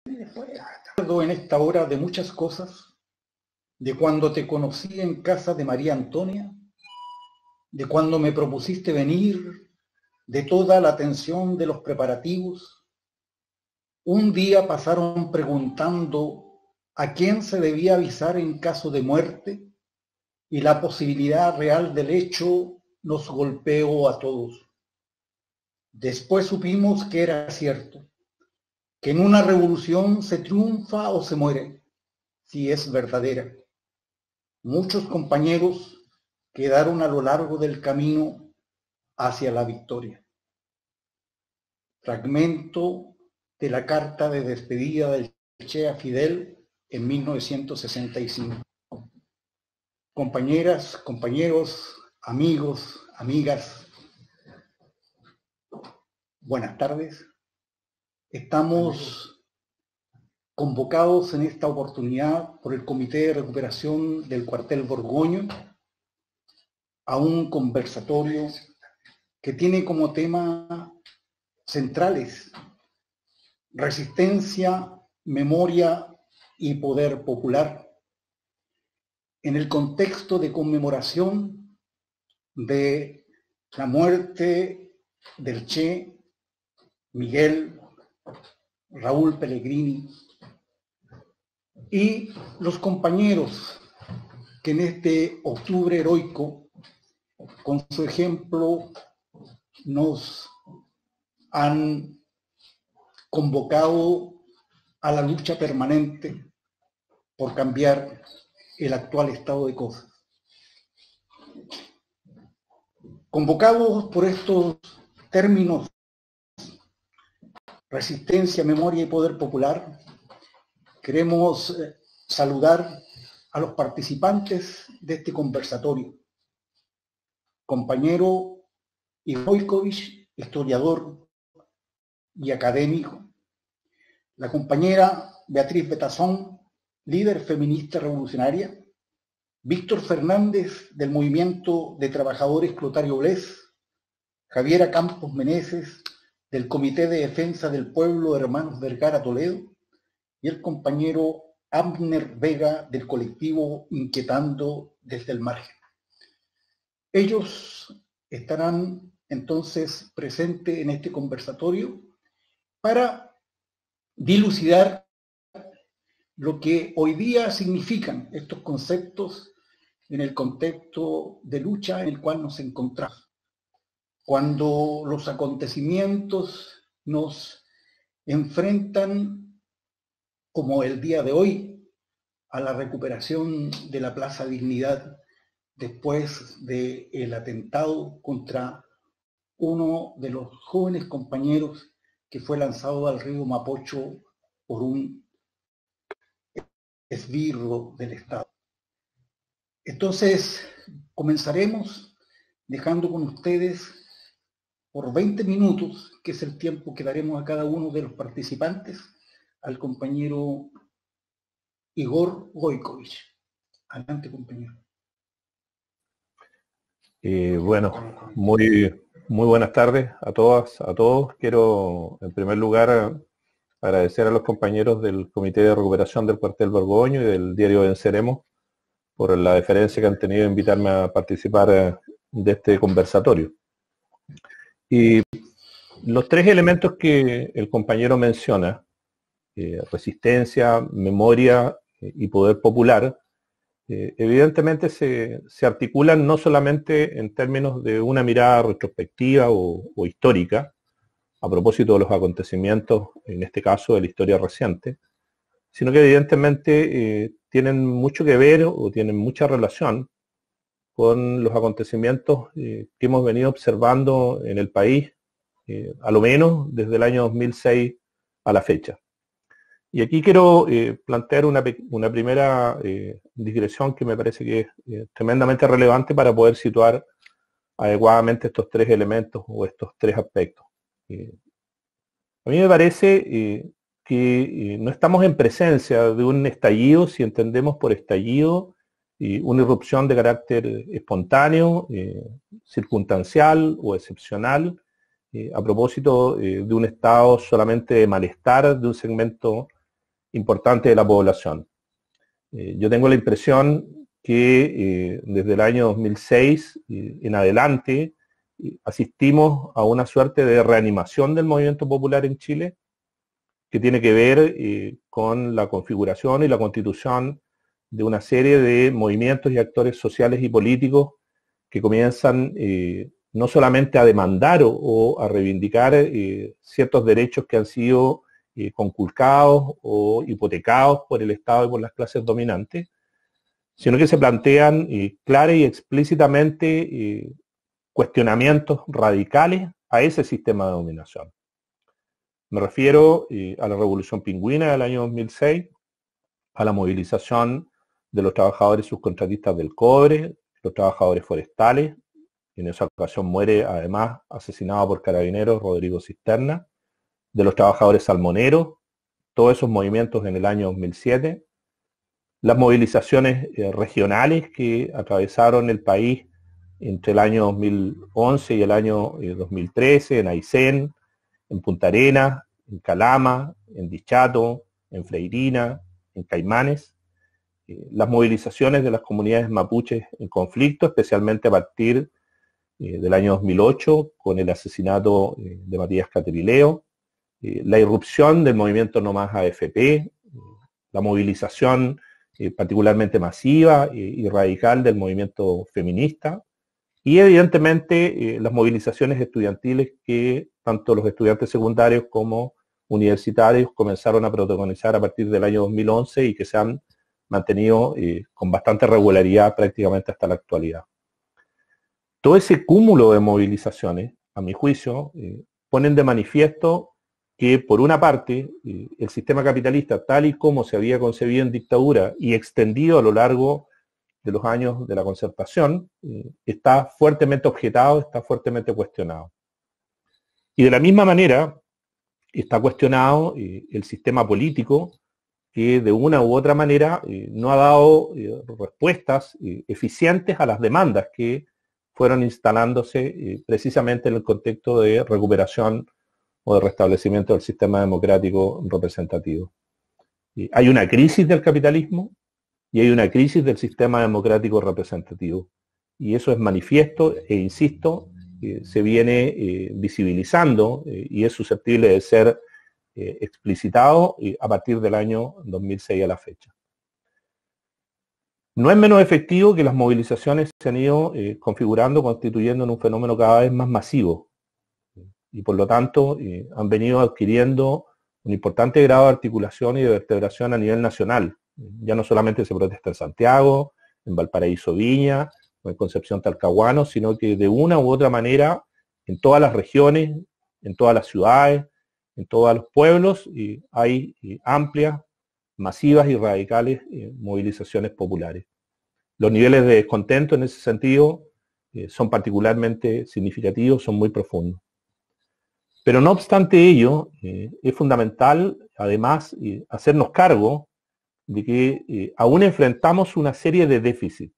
Recuerdo en esta hora de muchas cosas, de cuando te conocí en casa de María Antonia, de cuando me propusiste venir, de toda la atención de los preparativos. Un día pasaron preguntando a quién se debía avisar en caso de muerte, y la posibilidad real del hecho nos golpeó a todos. Después supimos que era cierto, que en una revolución se triunfa o se muere, si es verdadera. Muchos compañeros quedaron a lo largo del camino hacia la victoria. Fragmento de la carta de despedida del Che a Fidel en 1965. Compañeras, compañeros, amigos, amigas, buenas tardes. Estamos convocados en esta oportunidad por el Comité de Recuperación del Cuartel Borgoño a un conversatorio que tiene como tema centrales: resistencia, memoria y poder popular, en el contexto de conmemoración de la muerte del Che, Miguel, Raúl Pellegrini, y los compañeros que en este octubre heroico, con su ejemplo, nos han convocado a la lucha permanente por cambiar el actual estado de cosas. Convocados por estos términos, resistencia, memoria y poder popular, queremos saludar a los participantes de este conversatorio. Compañero Igojkovic, historiador y académico. La compañera Beatriz Betazón, líder feminista revolucionaria. Víctor Fernández, del Movimiento de Trabajadores Clotario Blés. Javiera Campos Meneses, del Comité de Defensa del Pueblo Hermanos Vergara Toledo. Y el compañero Abner Vega, del colectivo Inquietando desde el Margen. Ellos estarán entonces presentes en este conversatorio para dilucidar lo que hoy día significan estos conceptos en el contexto de lucha en el cual nos encontramos. Cuando los acontecimientos nos enfrentan, como el día de hoy, a la recuperación de la Plaza Dignidad después del atentado contra uno de los jóvenes compañeros que fue lanzado al río Mapocho por un esbirro del Estado. Entonces, comenzaremos dejando con ustedes por 20 minutos, que es el tiempo que daremos a cada uno de los participantes, al compañero Igor Gojkovic. Adelante, compañero. Bueno, muy buenas tardes a todas, a todos. Quiero, en primer lugar, agradecer a los compañeros del Comité de Recuperación del Cuartel Borgoño y del diario Venceremos por la deferencia que han tenido de invitarme a participar de este conversatorio. Y los tres elementos que el compañero menciona, resistencia, memoria y poder popular, evidentemente se articulan no solamente en términos de una mirada retrospectiva o histórica, a propósito de los acontecimientos, en este caso de la historia reciente, sino que evidentemente tienen mucho que ver o tienen mucha relación con los acontecimientos que hemos venido observando en el país, a lo menos desde el año 2006 a la fecha. Y aquí quiero plantear una primera digresión que me parece que es tremendamente relevante para poder situar adecuadamente estos tres elementos o estos tres aspectos. A mí me parece que no estamos en presencia de un estallido, si entendemos por estallido una irrupción de carácter espontáneo, circunstancial o excepcional, a propósito de un estado solamente de malestar de un segmento importante de la población. Yo tengo la impresión que desde el año 2006 en adelante asistimos a una suerte de reanimación del movimiento popular en Chile, que tiene que ver con la configuración y la constitución de una serie de movimientos y actores sociales y políticos que comienzan no solamente a demandar o a reivindicar ciertos derechos que han sido conculcados o hipotecados por el Estado y por las clases dominantes, sino que se plantean clara y explícitamente cuestionamientos radicales a ese sistema de dominación. Me refiero a la Revolución Pingüina del año 2006, a la movilización de los trabajadores subcontratistas del cobre, los trabajadores forestales. En esa ocasión muere además asesinado por carabineros Rodrigo Cisterna, de los trabajadores salmoneros, todos esos movimientos en el año 2007, las movilizaciones regionales que atravesaron el país entre el año 2011 y el año 2013, en Aysén, en Punta Arenas, en Calama, en Dichato, en Freirina, en Caimanes, las movilizaciones de las comunidades mapuches en conflicto, especialmente a partir del año 2008, con el asesinato de Matías Caterileo, la irrupción del movimiento No Más AFP, la movilización particularmente masiva y radical del movimiento feminista, y evidentemente las movilizaciones estudiantiles que tanto los estudiantes secundarios como universitarios comenzaron a protagonizar a partir del año 2011 y que se han mantenido con bastante regularidad prácticamente hasta la actualidad. Todo ese cúmulo de movilizaciones, a mi juicio, ponen de manifiesto que, por una parte, el sistema capitalista, tal y como se había concebido en dictadura y extendido a lo largo de los años de la concertación, está fuertemente objetado, está fuertemente cuestionado. Y de la misma manera, está cuestionado el sistema político, que de una u otra manera no ha dado respuestas eficientes a las demandas que fueron instalándose precisamente en el contexto de recuperación o de restablecimiento del sistema democrático representativo. Hay una crisis del capitalismo y hay una crisis del sistema democrático representativo. Y eso es manifiesto e insisto, se viene visibilizando y es susceptible de ser explicitado a partir del año 2006 a la fecha. No es menos efectivo que las movilizaciones se han ido configurando, constituyendo en un fenómeno cada vez más masivo. Y por lo tanto han venido adquiriendo un importante grado de articulación y de vertebración a nivel nacional. Ya no solamente se protesta en Santiago, en Valparaíso Viña, o en Concepción Talcahuano, sino que de una u otra manera en todas las regiones, en todas las ciudades, en todos los pueblos, hay amplias, masivas y radicales movilizaciones populares. Los niveles de descontento en ese sentido son particularmente significativos, son muy profundos. Pero no obstante ello, es fundamental, además, hacernos cargo de que aún enfrentamos una serie de déficits.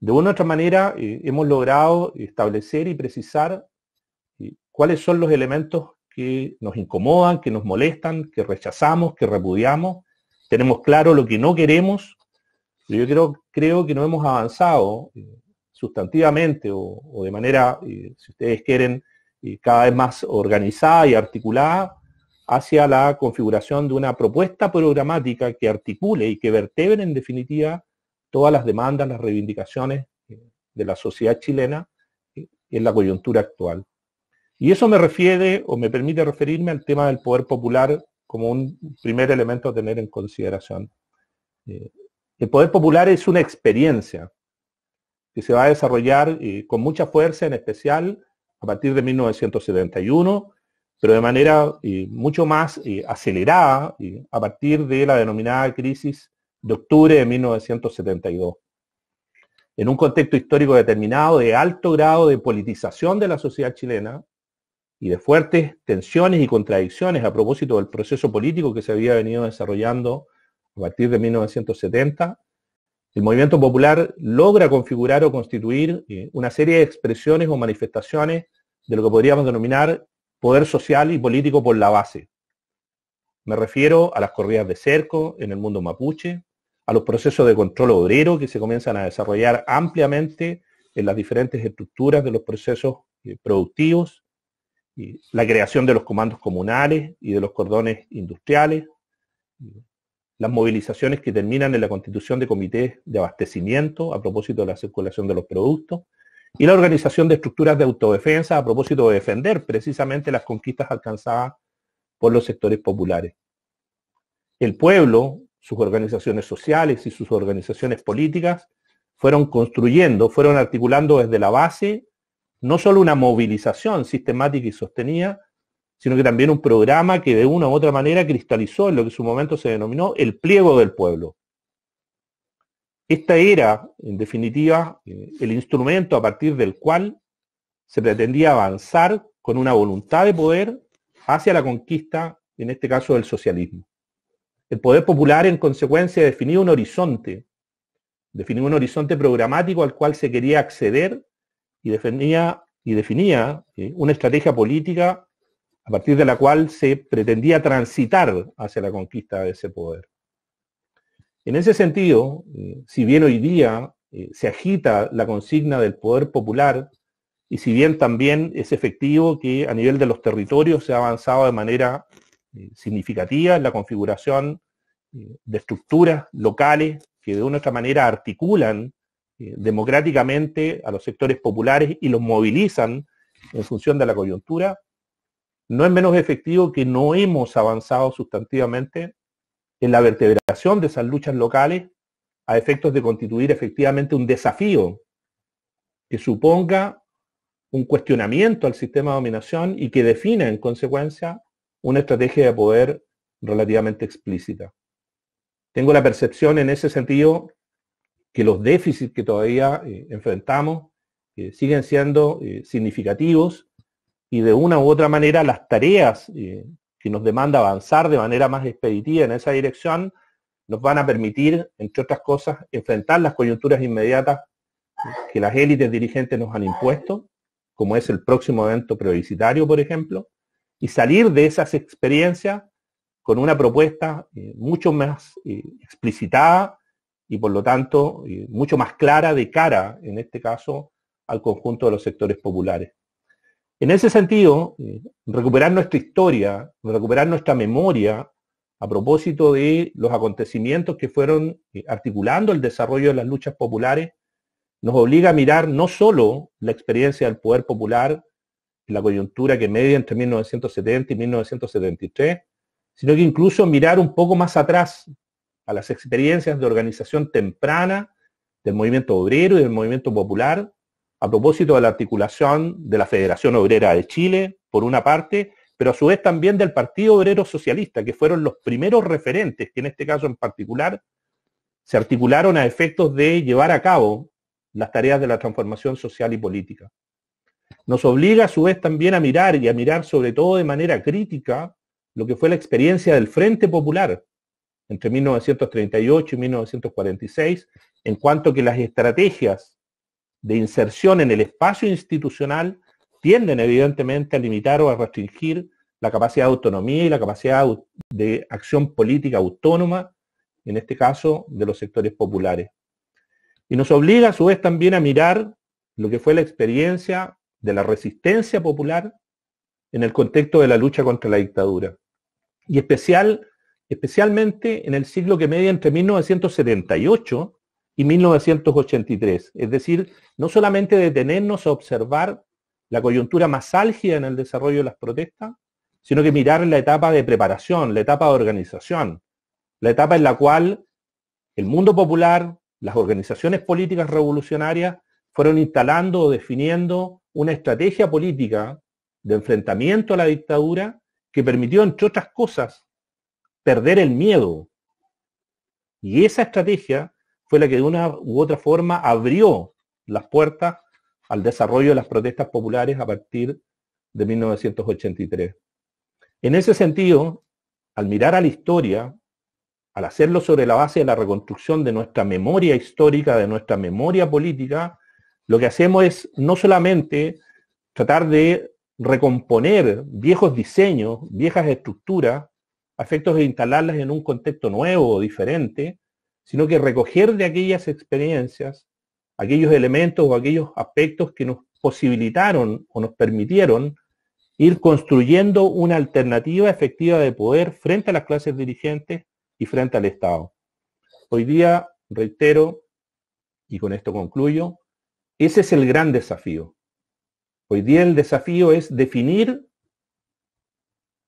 De una u otra manera, hemos logrado establecer y precisar cuáles son los elementos que nos incomodan, que nos molestan, que rechazamos, que repudiamos. Tenemos claro lo que no queremos, pero yo creo que no hemos avanzado sustantivamente o de manera, si ustedes quieren, cada vez más organizada y articulada hacia la configuración de una propuesta programática que articule y que vertebre en definitiva todas las demandas, las reivindicaciones de la sociedad chilena en la coyuntura actual. Y eso me refiere o me permite referirme al tema del poder popular como un primer elemento a tener en consideración. El poder popular es una experiencia que se va a desarrollar con mucha fuerza, en especial a partir de 1971, pero de manera mucho más acelerada a partir de la denominada crisis de octubre de 1972. En un contexto histórico determinado de alto grado de politización de la sociedad chilena y de fuertes tensiones y contradicciones a propósito del proceso político que se había venido desarrollando a partir de 1970, el movimiento popular logra configurar o constituir una serie de expresiones o manifestaciones de lo que podríamos denominar poder social y político por la base. Me refiero a las corridas de cerco en el mundo mapuche, a los procesos de control obrero que se comienzan a desarrollar ampliamente en las diferentes estructuras de los procesos productivos, la creación de los comandos comunales y de los cordones industriales, las movilizaciones que terminan en la constitución de comités de abastecimiento a propósito de la circulación de los productos, y la organización de estructuras de autodefensa a propósito de defender precisamente las conquistas alcanzadas por los sectores populares. El pueblo, sus organizaciones sociales y sus organizaciones políticas fueron construyendo, fueron articulando desde la base no solo una movilización sistemática y sostenida, sino que también un programa que de una u otra manera cristalizó en lo que en su momento se denominó el pliego del pueblo. Esta era, en definitiva, el instrumento a partir del cual se pretendía avanzar con una voluntad de poder hacia la conquista, en este caso, del socialismo. El poder popular, en consecuencia, definía un horizonte programático al cual se quería acceder y definía una estrategia política a partir de la cual se pretendía transitar hacia la conquista de ese poder. En ese sentido, si bien hoy día se agita la consigna del poder popular, y si bien también es efectivo que a nivel de los territorios se ha avanzado de manera significativa en la configuración de estructuras locales que de una u otra manera articulan democráticamente a los sectores populares y los movilizan en función de la coyuntura, no es menos efectivo que no hemos avanzado sustantivamente en la vertebración de esas luchas locales a efectos de constituir efectivamente un desafío que suponga un cuestionamiento al sistema de dominación y que defina en consecuencia una estrategia de poder relativamente explícita. Tengo la percepción en ese sentido que los déficits que todavía enfrentamos siguen siendo significativos y de una u otra manera las tareas que nos demanda avanzar de manera más expeditiva en esa dirección nos van a permitir, entre otras cosas, enfrentar las coyunturas inmediatas que las élites dirigentes nos han impuesto, como es el próximo evento plebiscitario, por ejemplo, y salir de esas experiencias con una propuesta mucho más explicitada y por lo tanto mucho más clara de cara, en este caso, al conjunto de los sectores populares. En ese sentido, recuperar nuestra historia, recuperar nuestra memoria a propósito de los acontecimientos que fueron articulando el desarrollo de las luchas populares, nos obliga a mirar no solo la experiencia del poder popular en la coyuntura que media entre 1970 y 1973, sino que incluso mirar un poco más atrás a las experiencias de organización temprana del movimiento obrero y del movimiento popular, a propósito de la articulación de la Federación Obrera de Chile, por una parte, pero a su vez también del Partido Obrero Socialista, que fueron los primeros referentes que en este caso en particular se articularon a efectos de llevar a cabo las tareas de la transformación social y política. Nos obliga a su vez también a mirar, y a mirar sobre todo de manera crítica, lo que fue la experiencia del Frente Popular entre 1938 y 1946, en cuanto que las estrategias de inserción en el espacio institucional tienden evidentemente a limitar o a restringir la capacidad de autonomía y la capacidad de acción política autónoma, en este caso de los sectores populares. Y nos obliga a su vez también a mirar lo que fue la experiencia de la resistencia popular en el contexto de la lucha contra la dictadura. Y especialmente en el siglo que media entre 1978 y 1983. Es decir, no solamente detenernos a observar la coyuntura más álgida en el desarrollo de las protestas, sino que mirar la etapa de preparación, la etapa de organización, la etapa en la cual el mundo popular, las organizaciones políticas revolucionarias fueron instalando o definiendo una estrategia política de enfrentamiento a la dictadura que permitió, entre otras cosas, perder el miedo. Y esa estrategia fue la que de una u otra forma abrió las puertas al desarrollo de las protestas populares a partir de 1983. En ese sentido, al mirar a la historia, al hacerlo sobre la base de la reconstrucción de nuestra memoria histórica, de nuestra memoria política, lo que hacemos es no solamente tratar de recomponer viejos diseños, viejas estructuras, a efectos de instalarlas en un contexto nuevo o diferente, sino que recoger de aquellas experiencias aquellos elementos o aquellos aspectos que nos posibilitaron o nos permitieron ir construyendo una alternativa efectiva de poder frente a las clases dirigentes y frente al Estado. Hoy día, reitero, y con esto concluyo, ese es el gran desafío. Hoy día el desafío es definir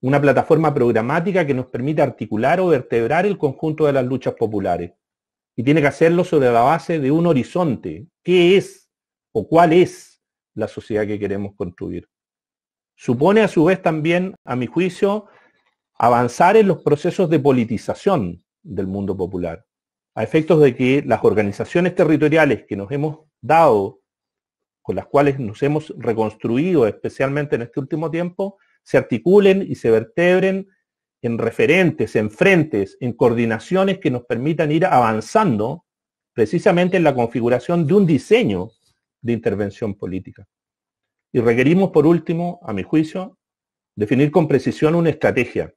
una plataforma programática que nos permita articular o vertebrar el conjunto de las luchas populares. Y tiene que hacerlo sobre la base de un horizonte. ¿Qué es o cuál es la sociedad que queremos construir? Supone a su vez también, a mi juicio, avanzar en los procesos de politización del mundo popular, a efectos de que las organizaciones territoriales que nos hemos dado, con las cuales nos hemos reconstruido especialmente en este último tiempo, se articulen y se vertebren en referentes, en frentes, en coordinaciones que nos permitan ir avanzando precisamente en la configuración de un diseño de intervención política. Y requerimos, por último, a mi juicio, definir con precisión una estrategia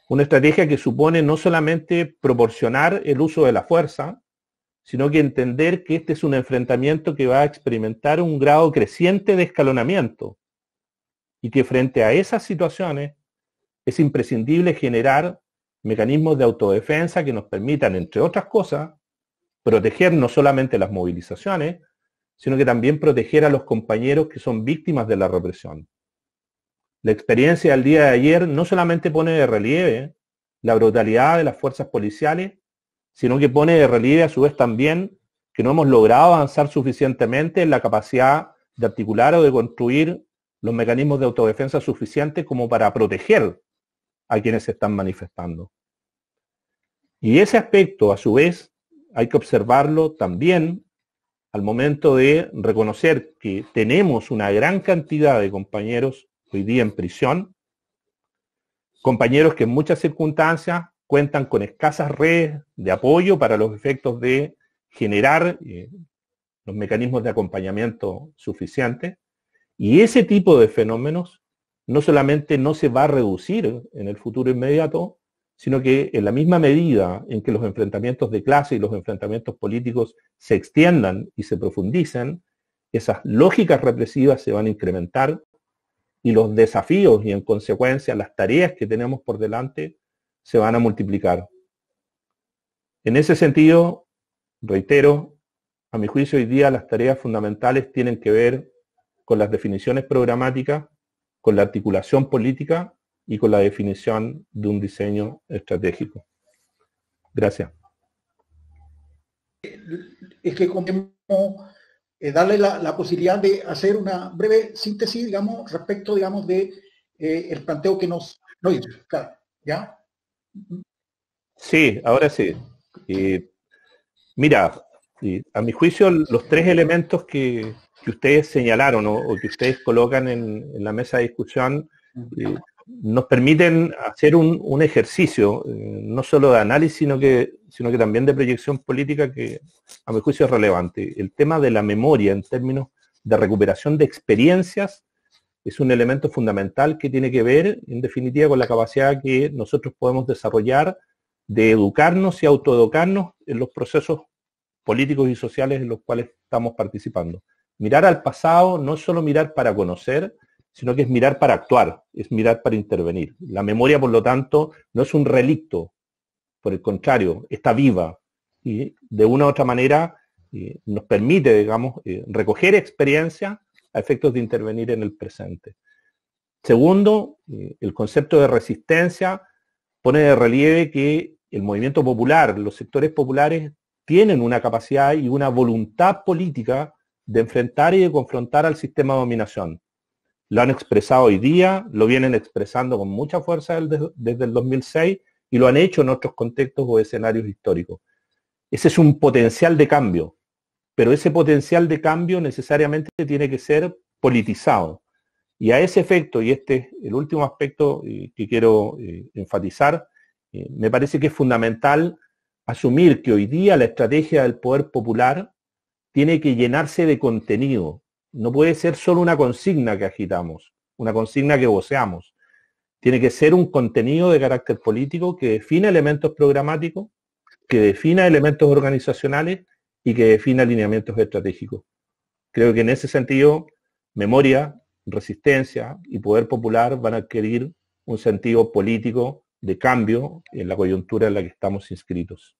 que supone no solamente proporcionar el uso de la fuerza, sino que entender que este es un enfrentamiento que va a experimentar un grado creciente de escalonamiento y que frente a esas situaciones es imprescindible generar mecanismos de autodefensa que nos permitan, entre otras cosas, proteger no solamente las movilizaciones, sino que también proteger a los compañeros que son víctimas de la represión. La experiencia del día de ayer no solamente pone de relieve la brutalidad de las fuerzas policiales, sino que pone de relieve a su vez también que no hemos logrado avanzar suficientemente en la capacidad de articular o de construir los mecanismos de autodefensa suficientes como para proteger a quienes se están manifestando. Y ese aspecto, a su vez, hay que observarlo también al momento de reconocer que tenemos una gran cantidad de compañeros hoy día en prisión, compañeros que en muchas circunstancias cuentan con escasas redes de apoyo para los efectos de generar los mecanismos de acompañamiento suficientes, y ese tipo de fenómenos no solamente no se va a reducir en el futuro inmediato, sino que en la misma medida en que los enfrentamientos de clase y los enfrentamientos políticos se extiendan y se profundicen, esas lógicas represivas se van a incrementar y los desafíos y en consecuencia las tareas que tenemos por delante se van a multiplicar. En ese sentido, reitero, a mi juicio hoy día las tareas fundamentales tienen que ver con las definiciones programáticas, con la articulación política y con la definición de un diseño estratégico. Gracias. Es que darle la posibilidad de hacer una breve síntesis, digamos, respecto, digamos, de el planteo que nos hizo. Claro, ¿ya? Sí, ahora sí. Mira, a mi juicio los tres elementos que ustedes señalaron o que ustedes colocan en la mesa de discusión nos permiten hacer un ejercicio, no solo de análisis, sino que también de proyección política que a mi juicio es relevante. El tema de la memoria en términos de recuperación de experiencias es un elemento fundamental que tiene que ver, en definitiva, con la capacidad que nosotros podemos desarrollar de educarnos y autoeducarnos en los procesos políticos y sociales en los cuales estamos participando. Mirar al pasado no es solo mirar para conocer, sino que es mirar para actuar, es mirar para intervenir. La memoria, por lo tanto, no es un relicto, por el contrario, está viva y de una u otra manera nos permite, digamos, recoger experiencia a efectos de intervenir en el presente. Segundo, el concepto de resistencia pone de relieve que el movimiento popular, los sectores populares, tienen una capacidad y una voluntad política de enfrentar y de confrontar al sistema de dominación. Lo han expresado hoy día, lo vienen expresando con mucha fuerza desde el 2006 y lo han hecho en otros contextos o escenarios históricos. Ese es un potencial de cambio, pero ese potencial de cambio necesariamente tiene que ser politizado. Y a ese efecto, y este es el último aspecto que quiero enfatizar, me parece que es fundamental asumir que hoy día la estrategia del poder popular tiene que llenarse de contenido. No puede ser solo una consigna que agitamos, una consigna que voceamos. Tiene que ser un contenido de carácter político que defina elementos programáticos, que defina elementos organizacionales y que defina alineamientos estratégicos. Creo que en ese sentido, memoria, resistencia y poder popular van a adquirir un sentido político de cambio en la coyuntura en la que estamos inscritos.